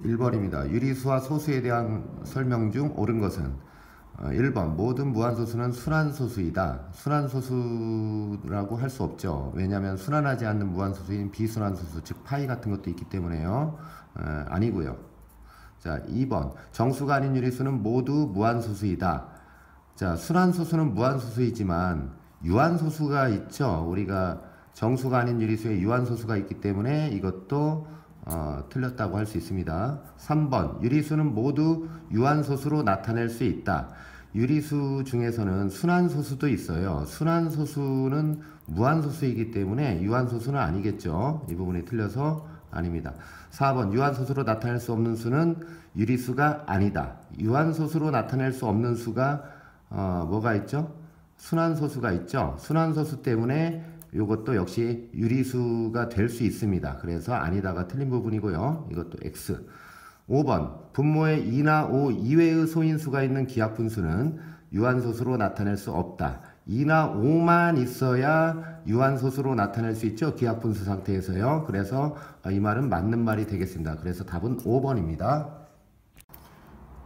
1번입니다. 유리수와 소수에 대한 설명 중 옳은 것은 1번 모든 무한소수는 순환소수이다. 순환소수라고 할 수 없죠. 왜냐하면 순환하지 않는 무한소수인 비순환소수 즉 파이 같은 것도 있기 때문에요. 아니고요. 자, 2번 정수가 아닌 유리수는 모두 무한소수이다. 자, 순환소수는 무한소수이지만 유한소수가 있죠. 우리가 정수가 아닌 유리수에 유한소수가 있기 때문에 이것도 틀렸다고 할 수 있습니다. 3번 유리수는 모두 유한소수로 나타낼 수 있다. 유리수 중에서는 순환소수도 있어요. 순환소수는 무한소수이기 때문에 유한소수는 아니겠죠. 이 부분이 틀려서 아닙니다. 4번 유한소수로 나타낼 수 없는 수는 유리수가 아니다. 유한소수로 나타낼 수 없는 수가 뭐가 있죠? 순환소수가 있죠. 순환소수 때문에 이것도 역시 유리수가 될 수 있습니다. 그래서 아니다가 틀린 부분이고요. 이것도 X. 5번 분모에 2나 5 이외의 소인수가 있는 기하분수는 유한소수로 나타낼 수 없다. 2나 5만 있어야 유한소수로 나타낼 수 있죠. 기하분수 상태에서요. 그래서 이 말은 맞는 말이 되겠습니다. 그래서 답은 5번입니다.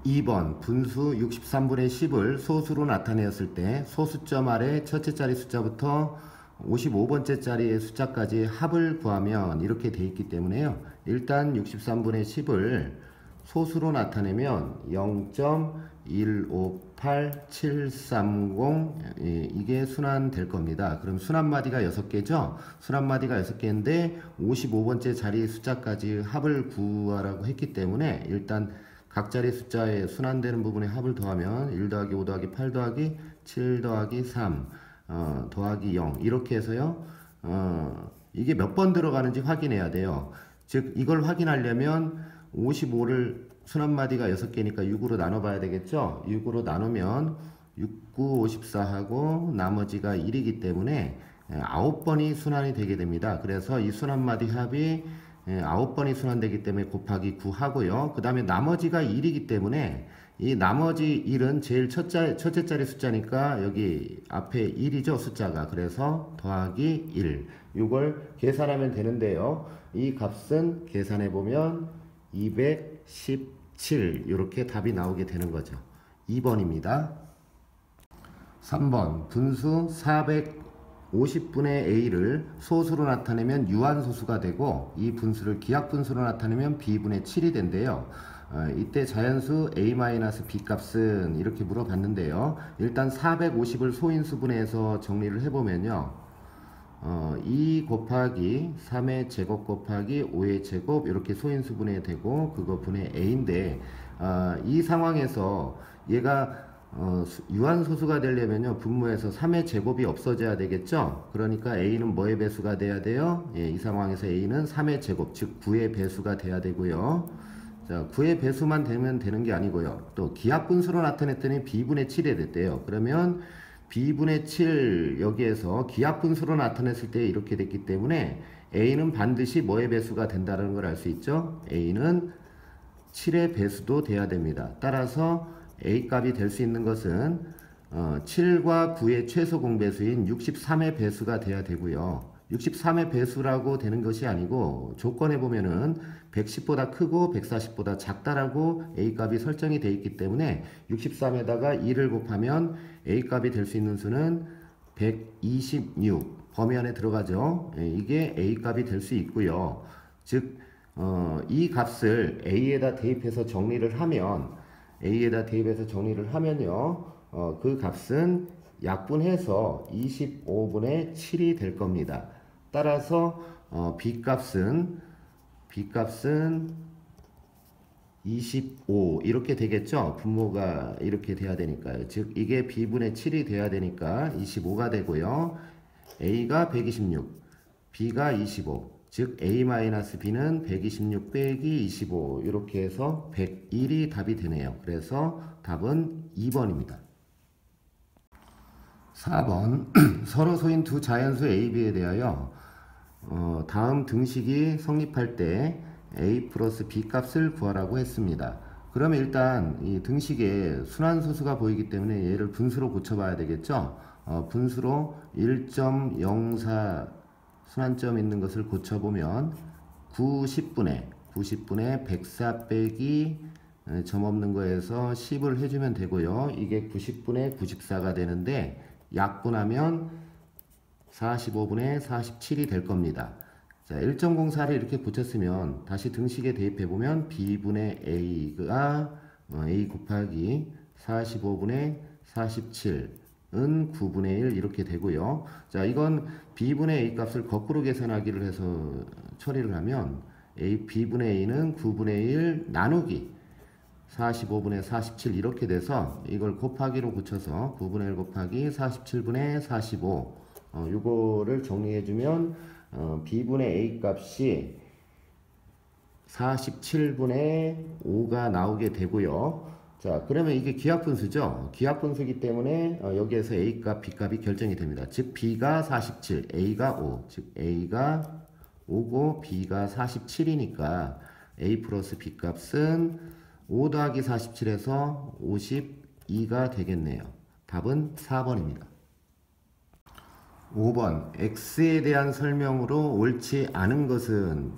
2번 분수 63분의 10을 소수로 나타내었을 때 소수점 아래 첫째 자리 숫자부터 55번째 자리의 숫자까지 합을 구하면 이렇게 돼 있기 때문에요. 일단 63분의 10을 소수로 나타내면 0.158730 이게 순환될 겁니다. 그럼 순환마디가 6개죠. 순환마디가 6개인데 55번째 자리 숫자까지 합을 구하라고 했기 때문에 일단 각 자리 숫자에 순환되는 부분에 합을 더하면 1 더하기 5 더하기 8 더하기 7 더하기 3 더하기 0 이렇게 해서요. 이게 몇 번 들어가는지 확인해야 돼요. 즉 이걸 확인하려면 55를 순환마디가 6개니까 6으로 나눠봐야 되겠죠. 6으로 나누면 6, 9, 54하고 나머지가 1이기 때문에 9번이 순환이 되게 됩니다. 그래서 이 순환마디 합이 9번이 순환되기 때문에 곱하기 9 하고요. 그 다음에 나머지가 1이기 때문에 이 나머지 1은 제일 첫째 자리 숫자니까 여기 앞에 1이죠 숫자가. 그래서 더하기 1 이걸 계산하면 되는데요. 이 값은 계산해보면 217 이렇게 답이 나오게 되는 거죠. 2번입니다. 3번 분수 450분의 A를 소수로 나타내면 유한소수가 되고 이 분수를 기하분수로 나타내면 B분의 7이 된대요. 이때 자연수 A-B 값은 이렇게 물어봤는데요. 일단 450을 소인수분해해서 정리를 해보면요. 2 곱하기 3의 제곱 곱하기 5의 제곱 이렇게 소인수분해 되고 그거 분의 A인데 이 상황에서 얘가 유한소수가 되려면요 분모에서 3의 제곱이 없어져야 되겠죠. 그러니까 A는 뭐의 배수가 돼야 돼요? 예, 이 상황에서 A는 3의 제곱 즉 9의 배수가 돼야 되고요. 자, 9의 배수만 되면 되는 게 아니고요. 또 기하분수로 나타냈더니 B분의 7이 됐대요. 그러면 B분의 7 여기에서 기하분수로 나타냈을 때 이렇게 됐기 때문에 A는 반드시 뭐의 배수가 된다는 걸 알 수 있죠. A는 7의 배수도 돼야 됩니다. 따라서 A 값이 될 수 있는 것은 7과 9의 최소 공배수인 63의 배수가 돼야 되고요. 63의 배수라고 되는 것이 아니고 조건에 보면은 110보다 크고 140보다 작다라고 A 값이 설정이 되어 있기 때문에 63에다가 2를 곱하면 A 값이 될 수 있는 수는 126 범위 안에 들어가죠. 이게 A 값이 될 수 있고요. 즉 이 값을 A에다 대입해서 정리를 하면요. 그 값은 약분해서 25분의 7이 될 겁니다. 따라서 B 값은 25 이렇게 되겠죠. 분모가 이렇게 돼야 되니까요. 즉 이게 B분의 7이 돼야 되니까 25가 되고요. A가 126, B가 25. 즉 A-B는 126 빼기 25 이렇게 해서 101이 답이 되네요. 그래서 답은 2번입니다. 4번 서로 소인 두 자연수 A, B에 대하여 다음 등식이 성립할 때 A 플러스 B 값을 구하라고 했습니다. 그러면 일단 이 등식에 순환소수가 보이기 때문에 얘를 분수로 고쳐봐야 되겠죠. 분수로 1.04 순환점 있는 것을 고쳐보면 9, 10분의 90분의 104 빼기 점 없는 거에서 10을 해주면 되고요. 이게 90분의 94가 되는데 약분하면 45분의 47이 될 겁니다. 자, 1.04를 이렇게 붙였으면 다시 등식에 대입해보면 b분의 a가 a 곱하기 45분의 47은 9분의 1 이렇게 되고요. 자, 이건 b분의 a 값을 거꾸로 계산하기를 해서 처리를 하면 b분의 a는 9분의 1 나누기 45분의 47 이렇게 돼서 이걸 곱하기로 고쳐서 9분의 1 곱하기 47분의 45 요거를 정리해주면 b분의 a 값이 47분의 5가 나오게 되고요. 자, 그러면 이게 기하분수죠. 기하분수이기 때문에 여기에서 a 값, b 값이 결정이 됩니다. 즉 b가 47, a가 5, 즉 a가 5고 b가 47이니까 a 플러스 b 값은 5 더하기 47에서 52가 되겠네요. 답은 4번입니다. 5번 x에 대한 설명으로 옳지 않은 것은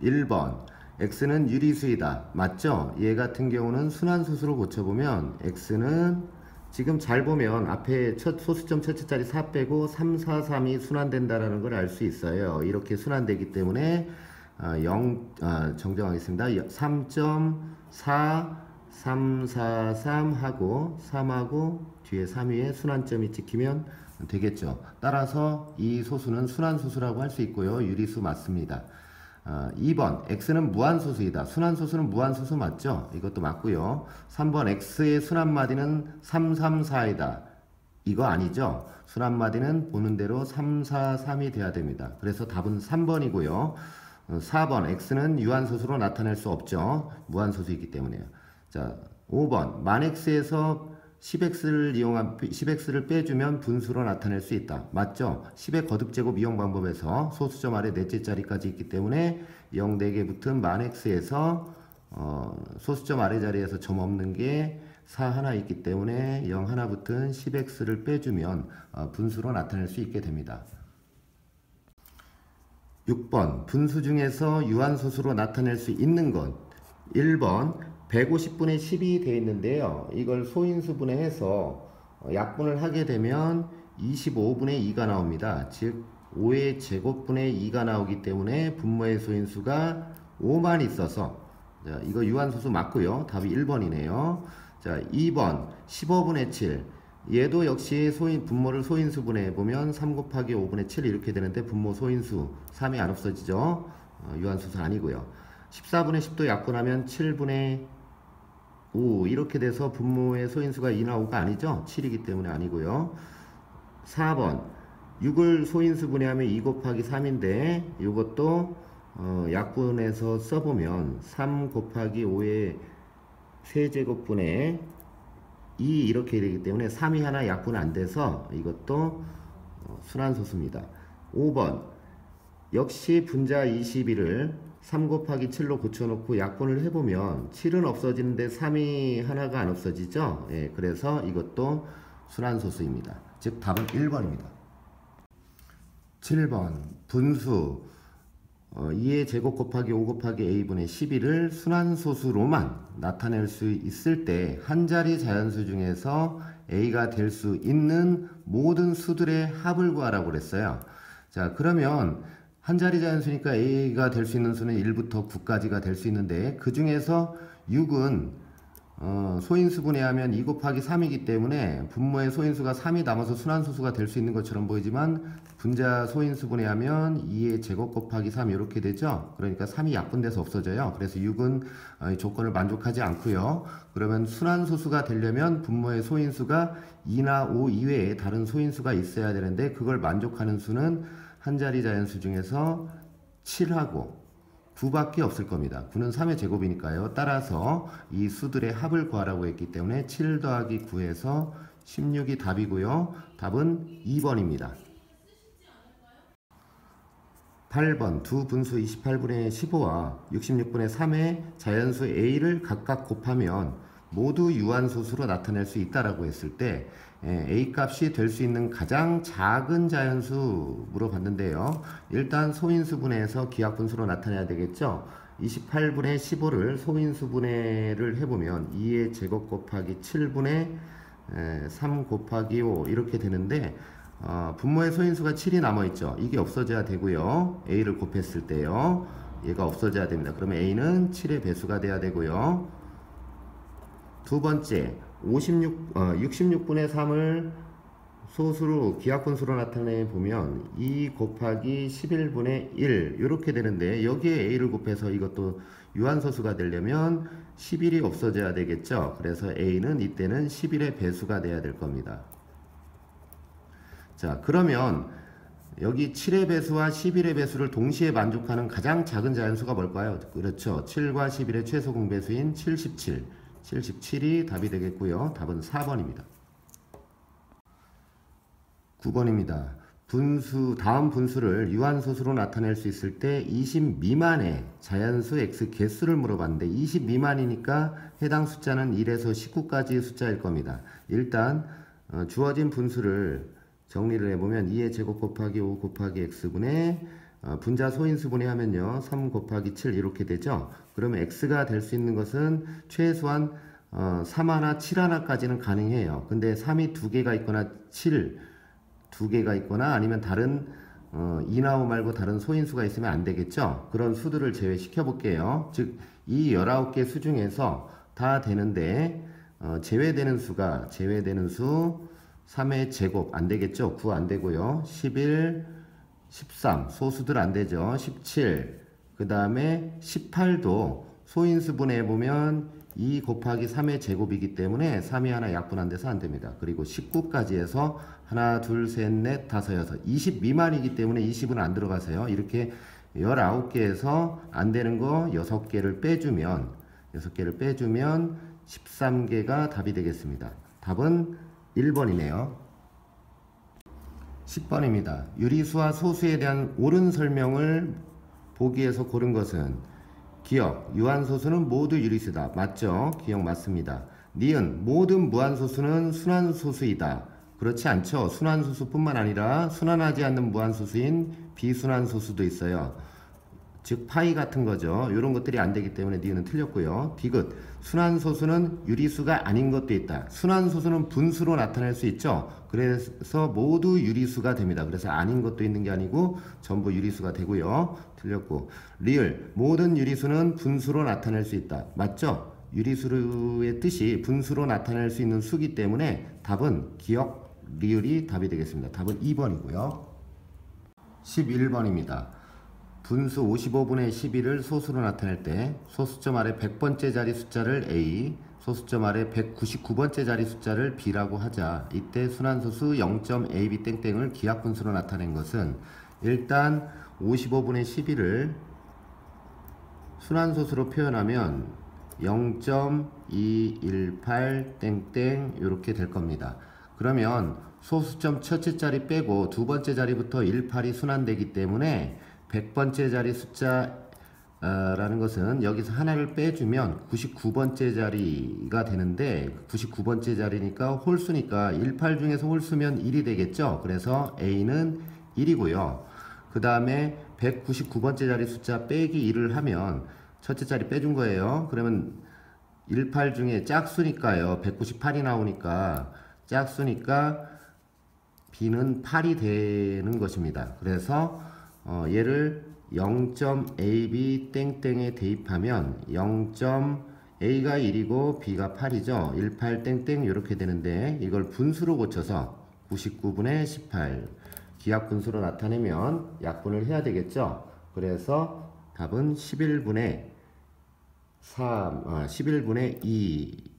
1번 x는 유리수이다. 맞죠? 얘 같은 경우는 순환소수로 고쳐보면 x는 지금 잘 보면 앞에 첫 소수점 첫째 자리 4 빼고 3, 4, 3이 순환된다라는 걸 알 수 있어요. 이렇게 순환되기 때문에 정정하겠습니다. 3.4 3, 4, 3 하고 3하고 뒤에 3 위에 순환점이 찍히면 되겠죠. 따라서 이 소수는 순환소수라고 할 수 있고요. 유리수 맞습니다. 2번 x는 무한소수이다. 순환소수는 무한소수 맞죠? 이것도 맞고요. 3번 x의 순환마디는 3, 3, 4이다. 이거 아니죠? 순환마디는 보는 대로 3, 4, 3이 돼야 됩니다. 그래서 답은 3번이고요. 4번 x는 유한소수로 나타낼 수 없죠. 무한소수이기 때문에요. 자, 5번 만 x에서 10x를 이용한 10x를 빼주면 분수로 나타낼 수 있다. 맞죠? 10의 거듭제곱 이용 방법에서 소수점 아래 넷째 자리까지 있기 때문에 0 4개 붙은 만 x에서 소수점 아래 자리에서 점 없는 게 4 하나 있기 때문에 0 하나 붙은 10x를 빼주면 분수로 나타낼 수 있게 됩니다. 6번 분수 중에서 유한소수로 나타낼 수 있는 것 1번 150분의 10이 되어 있는데요. 이걸 소인수분해해서 약분을 하게 되면 25분의 2가 나옵니다. 즉 5의 제곱분의 2가 나오기 때문에 분모의 소인수가 5만 있어서 자, 이거 유한소수 맞고요. 답이 1번이네요. 자, 2번 15분의 7 얘도 역시 분모를 소인수분해 보면 3 곱하기 5분의 7 이렇게 되는데 분모 소인수 3이 안 없어지죠. 유한소수 아니고요. 14분의 10도 약분하면 7분의 5 이렇게 돼서 분모의 소인수가 2나 5가 아니죠. 7이기 때문에 아니고요. 4번 6을 소인수분해하면 2 곱하기 3인데 이것도 약분해서 써보면 3 곱하기 5의 세제곱분의 2 이렇게 되기 때문에 3이 하나 약분 안 돼서 이것도 순환소수입니다. 5번 역시 분자 21을 3 곱하기 7로 고쳐놓고 약분을 해보면 7은 없어지는데 3이 하나가 안 없어지죠. 예, 그래서 이것도 순환소수입니다. 즉 답은 1번입니다. 7번 분수 2의 제곱 곱하기 5 곱하기 a분의 11을 순환소수로만 나타낼 수 있을 때 한 자리 자연수 중에서 a가 될 수 있는 모든 수들의 합을 구하라고 그랬어요. 자, 그러면 한 자리 자연수니까 a가 될 수 있는 수는 1부터 9까지가 될 수 있는데 그 중에서 6은 소인수분해하면 2 곱하기 3이기 때문에 분모의 소인수가 3이 남아서 순환소수가 될 수 있는 것처럼 보이지만 분자 소인수분해하면 2의 제곱 곱하기 3 이렇게 되죠. 그러니까 3이 약분돼서 없어져요. 그래서 6은 조건을 만족하지 않고요. 그러면 순환소수가 되려면 분모의 소인수가 2나 5 이외에 다른 소인수가 있어야 되는데 그걸 만족하는 수는 한 자리 자연수 중에서 7하고 9밖에 없을 겁니다. 9는 3의 제곱이니까요. 따라서 이 수들의 합을 구하라고 했기 때문에 7 더하기 9에서 16이 답이고요. 답은 2번입니다. 8번 두 분수 28분의 15와 66분의 3의 자연수 a를 각각 곱하면 모두 유한소수로 나타낼 수 있다라고 했을 때 a 값이 될 수 있는 가장 작은 자연수 물어봤는데요. 일단 소인수분해해서 기하분수로 나타내야 되겠죠. 28분의 15를 소인수분해를 해보면 2의 제곱 곱하기 7분의 3 곱하기 5 이렇게 되는데 분모의 소인수가 7이 남아있죠. 이게 없어져야 되고요. a를 곱했을 때요. 얘가 없어져야 됩니다. 그러면 a는 7의 배수가 돼야 되고요. 두 번째 66분의 3을 소수로 기하분수로 나타내 보면 2 곱하기 11분의 1 이렇게 되는데 여기에 a를 곱해서 이것도 유한소수가 되려면 11이 없어져야 되겠죠. 그래서 a는 이때는 11의 배수가 돼야 될 겁니다. 자, 그러면 여기 7의 배수와 11의 배수를 동시에 만족하는 가장 작은 자연수가 뭘까요? 그렇죠. 7과 11의 최소 공배수인 77. 77이 답이 되겠고요. 답은 4번입니다. 9번입니다. 다음 분수를 유한소수로 나타낼 수 있을 때 20 미만의 자연수 x 개수를 물어봤는데 20 미만이니까 해당 숫자는 1에서 19까지의 숫자일 겁니다. 일단 주어진 분수를 정리를 해보면 2의 제곱 곱하기 5 곱하기 x분의 분자 소인수분해 하면요 3 곱하기 7 이렇게 되죠. 그러면 x가 될 수 있는 것은 최소한 3 하나 7 하나까지는 가능해요. 근데 3이 2개가 있거나 7 2개가 있거나 아니면 다른 2나 5 말고 다른 소인수가 있으면 안 되겠죠. 그런 수들을 제외시켜 볼게요. 즉 이 19개 수 중에서 다 되는데 제외되는 수 3의 제곱 안 되겠죠. 9 안 되고요. 11 13 소수들 안 되죠. 17 그 다음에 18도 소인수분해 보면 2 곱하기 3의 제곱이기 때문에 3이 하나 약분한 데서 안 됩니다. 그리고 19까지 해서 하나, 둘, 셋, 넷, 다섯, 여섯, 20 미만이기 때문에 20은 안 들어가세요. 이렇게 19개에서 안 되는 거 6개를 빼주면 13개가 답이 되겠습니다. 답은 1번이네요. 10번입니다. 유리수와 소수에 대한 옳은 설명을 보기에서 고른 것은 기억, 유한소수는 모두 유리수다. 맞죠? 기억 맞습니다. 니은, 모든 무한소수는 순환소수이다. 그렇지 않죠? 순환소수뿐만 아니라 순환하지 않는 무한소수인 비순환소수도 있어요. 즉 파이 같은 거죠. 이런 것들이 안 되기 때문에 니은은 틀렸고요. 디귿, 순환소수는 유리수가 아닌 것도 있다. 순환소수는 분수로 나타낼 수 있죠. 그래서 모두 유리수가 됩니다. 그래서 아닌 것도 있는 게 아니고 전부 유리수가 되고요. 틀렸고 리을, 모든 유리수는 분수로 나타낼 수 있다. 맞죠? 유리수의 뜻이 분수로 나타낼 수 있는 수기 때문에 답은 기억, 리을이 답이 되겠습니다. 답은 2번이고요. 11번입니다. 분수 55분의 11을 소수로 나타낼 때 소수점 아래 100번째 자리 숫자를 A, 소수점 아래 199번째 자리 숫자를 B라고 하자. 이때 순환소수 0.AB 땡땡을 기하분수로 나타낸 것은 일단 55분의 11을 순환소수로 표현하면 0.218 땡땡 이렇게 될 겁니다. 그러면 소수점 첫째 자리 빼고 두 번째 자리부터 18이 순환되기 때문에 100번째 자리 숫자라는 것은 여기서 하나를 빼주면 99번째 자리가 되는데 99번째 자리니까 홀수니까 18 중에서 홀수면 1이 되겠죠. 그래서 A는 1이고요. 그 다음에 199번째 자리 숫자 빼기 1을 하면 첫째 자리 빼준 거예요. 그러면 18 중에 짝수니까요. 198이 나오니까 짝수니까 B는 8이 되는 것입니다. 그래서 얘를 0.ab 땡땡에 대입하면 0.a가 1이고 b가 8이죠. 18 땡땡 이렇게 되는데 이걸 분수로 고쳐서 99분의 18 기하분수로 나타내면 약분을 해야 되겠죠. 그래서 답은 11분의 11분의 2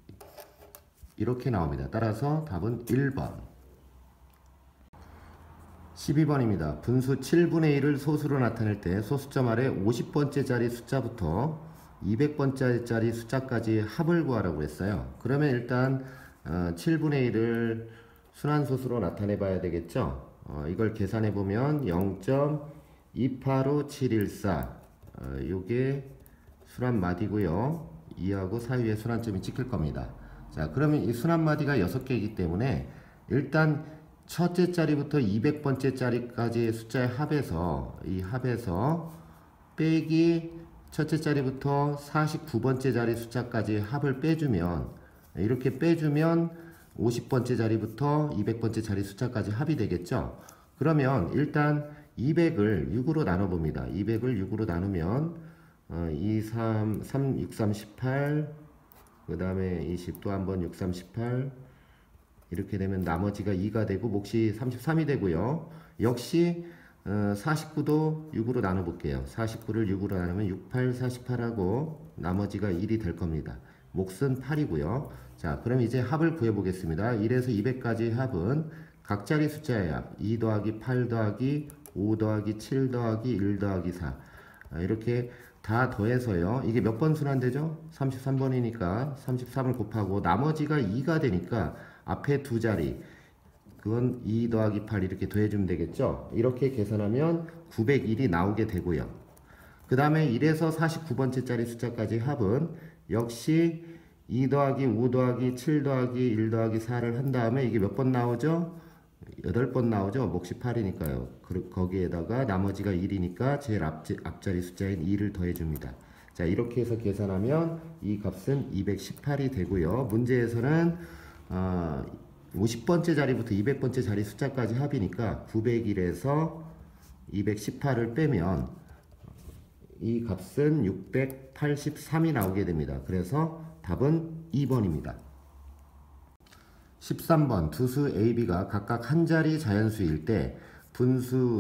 이렇게 나옵니다. 따라서 답은 1번. 12번입니다. 분수 7분의 1을 소수로 나타낼 때 소수점 아래 50번째 자리 숫자부터 200번째 자리 숫자까지 합을 구하라고 했어요. 그러면 일단 7분의 1을 순환소수로 나타내 봐야 되겠죠. 이걸 계산해 보면 0.285714 요게 순환마디고요. 2하고 사이에 순환점이 찍힐 겁니다. 자, 그러면 이 순환마디가 6개이기 때문에 일단 첫째 자리부터 200번째 자리까지의 숫자의 합에서 이 합에서 빼기 첫째 자리부터 49번째 자리 숫자까지 합을 빼주면, 이렇게 빼주면 50번째 자리부터 200번째 자리 숫자까지 합이 되겠죠. 그러면 일단 200을 6으로 나눠봅니다. 200을 6으로 나누면 2, 3, 3, 6, 3, 18, 그 다음에 20, 또 한번 6, 3, 18, 이렇게 되면 나머지가 2가 되고 몫이 33이 되고요. 역시 49도 6으로 나눠볼게요. 49를 6으로 나누면 6, 8, 48하고 나머지가 1이 될 겁니다. 몫은 8이고요. 자, 그럼 이제 합을 구해보겠습니다. 1에서 200까지 합은 각자리 숫자의 합 2 더하기 8 더하기 5 더하기 7 더하기 1 더하기 4 이렇게 다 더해서요. 이게 몇 번 순환되죠? 33번이니까 33을 곱하고 나머지가 2가 되니까 앞에 두 자리 그건 2 더하기 8 이렇게 더해주면 되겠죠. 이렇게 계산하면 901이 나오게 되고요. 그 다음에 1에서 49번째 짜리 숫자까지 합은 역시 2 더하기 5 더하기 7 더하기 1 더하기 4를 한 다음에 이게 몇 번 나오죠? 8번 나오죠. 몫이 8이니까요. 거기에다가 나머지가 1이니까 제일 앞자리 숫자인 2를 더해줍니다. 자, 이렇게 해서 계산하면 이 값은 218이 되고요. 문제에서는 50번째 자리부터 200번째 자리 숫자까지 합이니까 901에서 218을 빼면 이 값은 683이 나오게 됩니다. 그래서 답은 2번입니다. 13번 두 수 A, B가 각각 한 자리 자연수일 때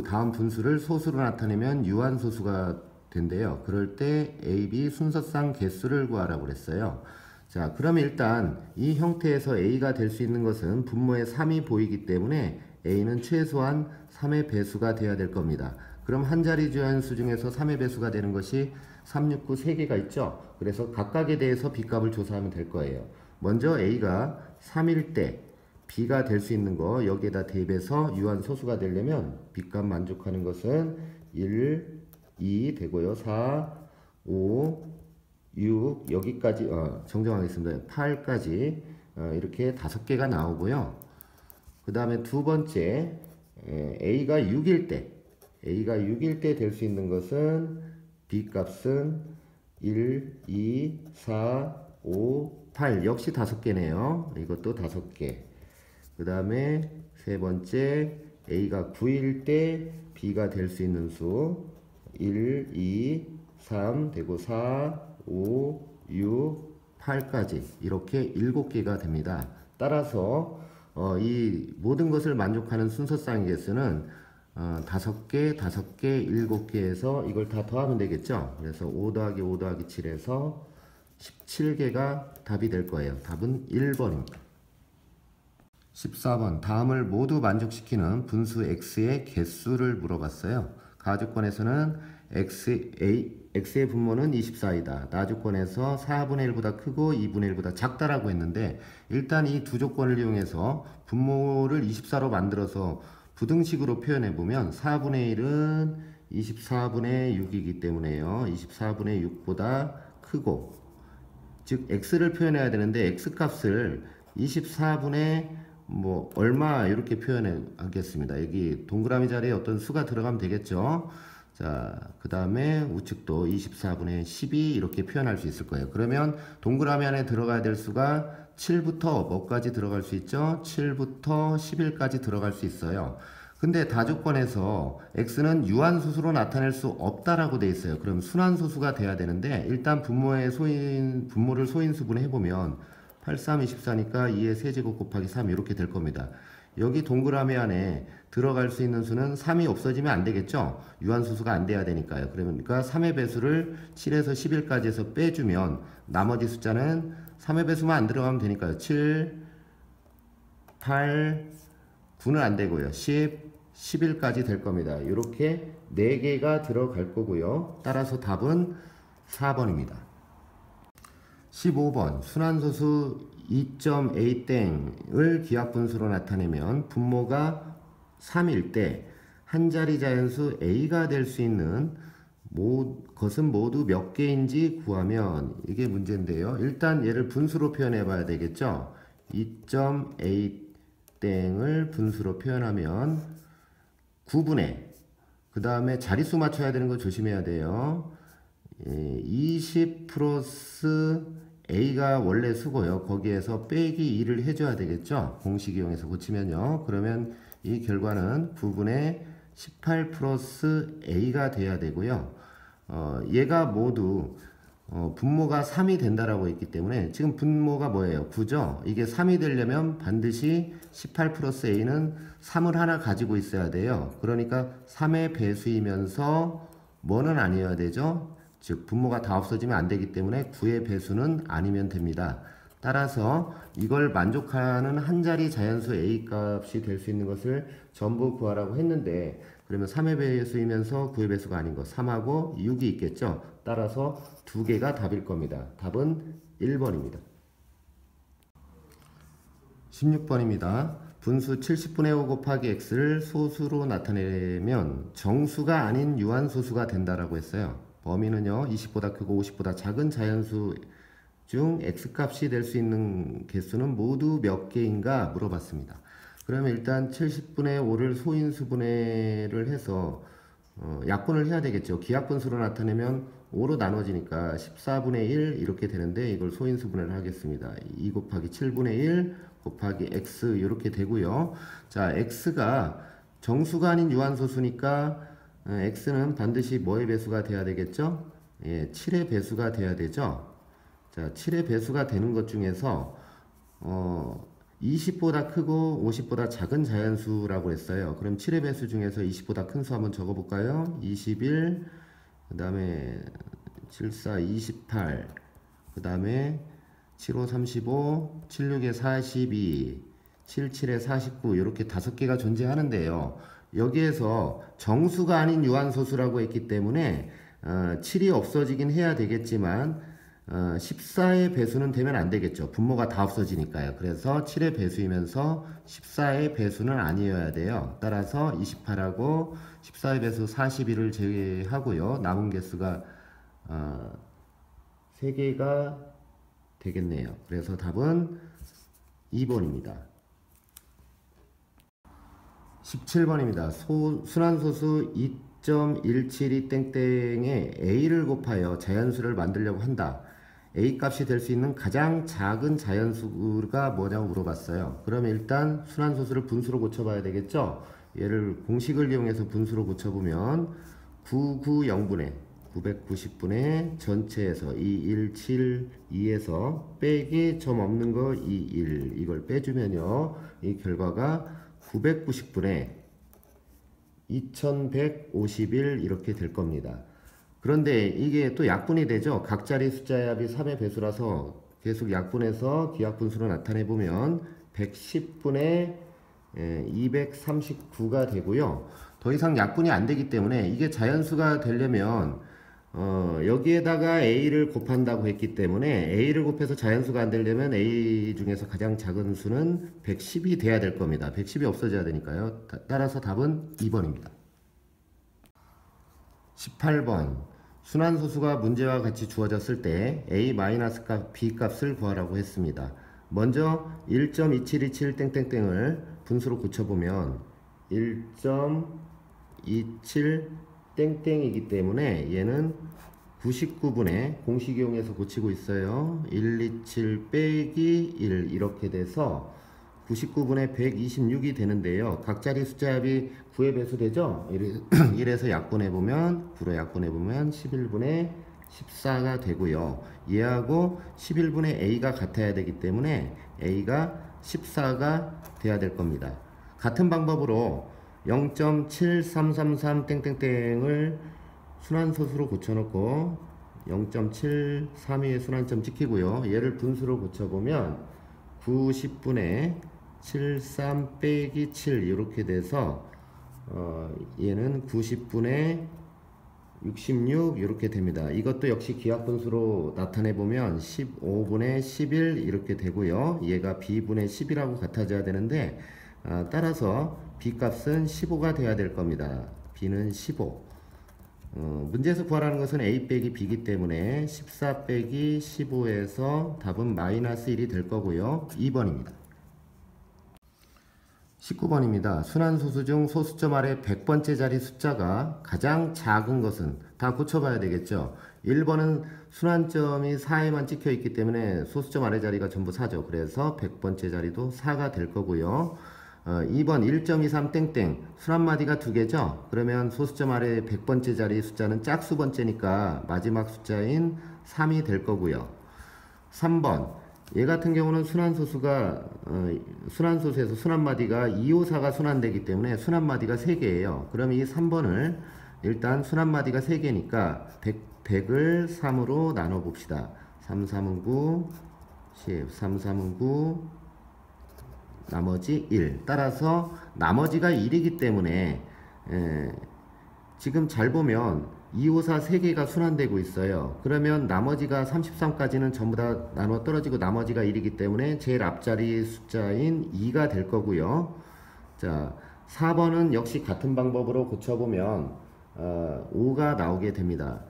다음 분수를 소수로 나타내면 유한소수가 된대요. 그럴 때 A, B 순서상 개수를 구하라고 그랬어요. 자, 그러면 일단 이 형태에서 A가 될 수 있는 것은 분모에 3이 보이기 때문에 A는 최소한 3의 배수가 돼야 될 겁니다. 그럼 한 자리 주한수 중에서 3의 배수가 되는 것이 3, 6, 9 3개가 있죠. 그래서 각각에 대해서 B값을 조사하면 될 거예요. 먼저 A가 3일 때 B가 될 수 있는 거 여기에다 대입해서 유한소수가 되려면 B값 만족하는 것은 1, 2 되고요. 4, 5, 6 여기까지 정정하겠습니다. 8까지 이렇게 5개가 나오고요. 그 다음에 두 번째 A가 6일 때 될 수 있는 것은 B값은 1, 2, 4, 5, 8 역시 5개네요. 이것도 5개. 그 다음에 세 번째 A가 9일 때 B가 될 수 있는 수 1, 2, 3 되고 4, 5, 6, 8까지 이렇게 7개가 됩니다. 따라서 이 모든 것을 만족하는 순서쌍의 개수는 5개, 5개, 7개에서 이걸 다 더하면 되겠죠. 그래서 5 더하기 5 더하기 7에서 17개가 답이 될 거예요. 답은 1번입니다. 14번 다음을 모두 만족시키는 분수 x의 개수를 물어봤어요. 가조건에서는 x의 분모는 24이다. 나조건에서 4분의 1보다 크고 2분의 1보다 작다라고 했는데 일단 이 두 조건을 이용해서 분모를 24로 만들어서 부등식으로 표현해보면 4분의 1은 24분의 6이기 때문에요. 24분의 6보다 크고 즉 x를 표현해야 되는데 x값을 24분의 얼마 이렇게 표현하겠습니다. 여기 동그라미 자리에 어떤 수가 들어가면 되겠죠. 자, 그 다음에 우측도 24분의 12 이렇게 표현할 수 있을 거예요. 그러면 동그라미 안에 들어가야 될 수가 7부터 뭐까지 들어갈 수 있죠? 7부터 11까지 들어갈 수 있어요. 근데 다조건에서 x는 유한소수로 나타낼 수 없다라고 돼 있어요. 그럼 순환소수가 돼야 되는데 일단 분모를 소인수분해 해보면 8, 3, 24니까 2의 세제곱 곱하기 3 이렇게 될 겁니다. 여기 동그라미 안에 들어갈 수 있는 수는 3이 없어지면 안 되겠죠? 유한소수가 안 돼야 되니까요. 그러니까 3의 배수를 7에서 11까지 해서 빼주면 나머지 숫자는 3의 배수만 안 들어가면 되니까요. 7, 8, 9는 안 되고요. 10, 11까지 될 겁니다. 이렇게 4개가 들어갈 거고요. 따라서 답은 4번입니다. 15번 순환소수 2.a 기하분수로 나타내면 분모가 3일 때 한 자리 자연수 a가 될 수 있는 것은 모두 몇 개인지 구하면 이게 문제인데요. 일단 얘를 분수로 표현해 봐야 되겠죠. 2.a 을 분수로 표현하면 9분의 그 다음에 자릿수 맞춰야 되는 거 조심해야 돼요. 20 플러스 A가 원래 수고요. 거기에서 빼기 2를 해줘야 되겠죠. 공식 이용해서 고치면요. 그러면 이 결과는 9분의 18 플러스 A가 돼야 되고요. 얘가 모두 분모가 3이 된다라고 했기 때문에 지금 분모가 뭐예요? 9죠? 이게 3이 되려면 반드시 18 플러스 A는 3을 하나 가지고 있어야 돼요. 그러니까 3의 배수이면서 뭐는 아니어야 되죠? 즉 분모가 다 없어지면 안 되기 때문에 9의 배수는 아니면 됩니다. 따라서 이걸 만족하는 한 자리 자연수 A 값이 될 수 있는 것을 전부 구하라고 했는데, 그러면 3의 배수이면서 9의 배수가 아닌 거 3하고 6이 있겠죠. 따라서 두 개가 답일 겁니다. 답은 1번입니다. 16번입니다. 분수 70분의 5 곱하기 x를 소수로 나타내면 정수가 아닌 유한소수가 된다라고 했어요. 범위는요 20보다 크고 50보다 작은 자연수 중 x값이 될 수 있는 개수는 모두 몇 개인가 물어봤습니다. 그러면 일단 70분의 5를 소인수분해를 해서 약분을 해야 되겠죠. 기하분수로 나타내면 5로 나눠지니까 14분의 1 이렇게 되는데, 이걸 소인수분해를 하겠습니다. 2 곱하기 7분의 1 곱하기 x 이렇게 되고요. 자, x가 정수가 아닌 유한소수니까 x는 반드시 뭐의 배수가 돼야 되겠죠? 예, 7의 배수가 돼야 되죠. 자, 7의 배수가 되는 것 중에서 20보다 크고 50보다 작은 자연수라고 했어요. 그럼 7의 배수 중에서 20보다 큰 수 한번 적어볼까요? 21, 그 다음에 74, 28, 그 다음에 75, 35, 76에 42, 77에 49 이렇게 5개가 존재하는데요. 여기에서 정수가 아닌 유한소수라고 했기 때문에 7이 없어지긴 해야 되겠지만 14의 배수는 되면 안 되겠죠. 분모가 다 없어지니까요. 그래서 7의 배수이면서 14의 배수는 아니어야 돼요. 따라서 28하고 14의 배수 41을 제외하고요. 남은 개수가 3개가 되겠네요. 그래서 답은 2번입니다. 17번입니다. 순환소수 2.172 땡땡에 A를 곱하여 자연수를 만들려고 한다. A 값이 될 수 있는 가장 작은 자연수가 뭐냐고 물어봤어요. 그러면 일단 순환소수를 분수로 고쳐봐야 되겠죠. 얘를 공식을 이용해서 분수로 고쳐보면 990분의 990분의 전체에서 2172에서 빼기 점 없는 거 21 이걸 빼주면요, 이 결과가 990분의 2151 이렇게 될 겁니다. 그런데 이게 또 약분이 되죠. 각자리 숫자의 합이 3의 배수라서 계속 약분해서 기하분수로 나타내보면 110분의 239가 되고요. 더 이상 약분이 안 되기 때문에 이게 자연수가 되려면 여기에다가 A를 곱한다고 했기 때문에 A를 곱해서 자연수가 안 되려면 A 중에서 가장 작은 수는 110이 돼야 될 겁니다. 110이 없어져야 되니까요. 따라서 답은 2번입니다. 18번. 순환소수가 문제와 같이 주어졌을 때 A- 값, B 값을 구하라고 했습니다. 먼저 1.2727 땡땡땡을 분수로 고쳐보면 1.27 땡땡이기 때문에 얘는 99분의 공식 이용해서 고치고 있어요. 127 빼기 1 이렇게 돼서 99분의 126이 되는데요. 각자리 숫자 합이 9의 배수 되죠? 1에서 약분해보면 9로 약분해보면 11분의 14가 되고요. 얘하고 11분의 A가 같아야 되기 때문에 A가 14가 돼야 될 겁니다. 같은 방법으로 0.7333 땡땡땡을 순환소수로 고쳐놓고 0.732의 순환점 찍히고요. 얘를 분수로 고쳐보면 90분의 73 빼기 7 이렇게 돼서 얘는 90분의 66 이렇게 됩니다. 이것도 역시 기하분수로 나타내보면 15분의 11 이렇게 되고요. 얘가 B분의 10이라고 같아져야 되는데 따라서 B 값은 15가 돼야 될 겁니다. B는 15. 문제에서 구하라는 것은 A 빼기 B이기 때문에 14 빼기 15에서 답은 마이너스 1이 될 거고요. 2번입니다. 19번입니다. 순환소수 중 소수점 아래 100번째 자리 숫자가 가장 작은 것은 다 고쳐봐야 되겠죠. 1번은 순환점이 4에만 찍혀 있기 때문에 소수점 아래 자리가 전부 4죠. 그래서 100번째 자리도 4가 될 거고요. 2번 1.23 땡땡 순환마디가 2개죠. 그러면 소수점 아래 100번째 자리 숫자는 짝수 번째니까 마지막 숫자인 3이 될 거고요. 3번 얘 같은 경우는 순환소수가 순환소수에서 순환마디가 254가 순환되기 때문에 순환마디가 3개예요. 그럼 이 3번을 일단 순환마디가 3개니까 100을 3으로 나눠 봅시다. 3, 3은 9, 10, 3, 3은 9, 나머지 1. 따라서 나머지가 1이기 때문에 지금 잘 보면 254 3개가 순환되고 있어요. 그러면 나머지가 33까지는 전부 다 나눠 떨어지고 나머지가 1이기 때문에 제일 앞자리 숫자인 2가 될 거고요. 자, 4번은 역시 같은 방법으로 고쳐보면 5가 나오게 됩니다.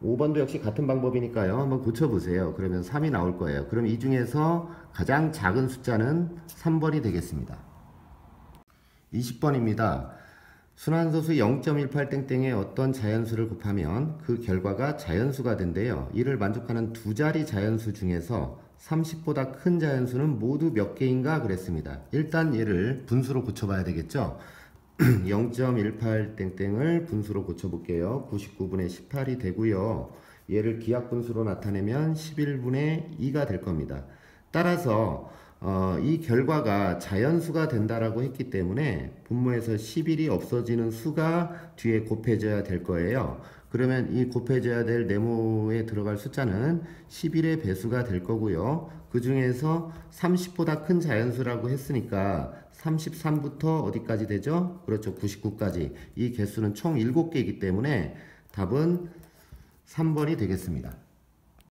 5번도 역시 같은 방법이니까요. 한번 고쳐보세요. 그러면 3이 나올 거예요. 그럼 이 중에서 가장 작은 숫자는 3번이 되겠습니다. 20번입니다. 순환소수 0.18땡땡에 어떤 자연수를 곱하면 그 결과가 자연수가 된대요. 이를 만족하는 두 자리 자연수 중에서 30보다 큰 자연수는 모두 몇 개인가 그랬습니다. 일단 얘를 분수로 고쳐봐야 되겠죠. 0.18땡땡을 분수로 고쳐볼게요. 99분의 18이 되고요. 얘를 기하분수로 나타내면 11분의 2가 될 겁니다. 따라서 이 결과가 자연수가 된다라고 했기 때문에 분모에서 11이 없어지는 수가 뒤에 곱해져야 될 거예요. 그러면 이 곱해져야 될 네모에 들어갈 숫자는 11의 배수가 될 거고요. 그 중에서 30보다 큰 자연수라고 했으니까 33부터 어디까지 되죠? 그렇죠. 99까지. 이 개수는 총 7개이기 때문에 답은 3번이 되겠습니다.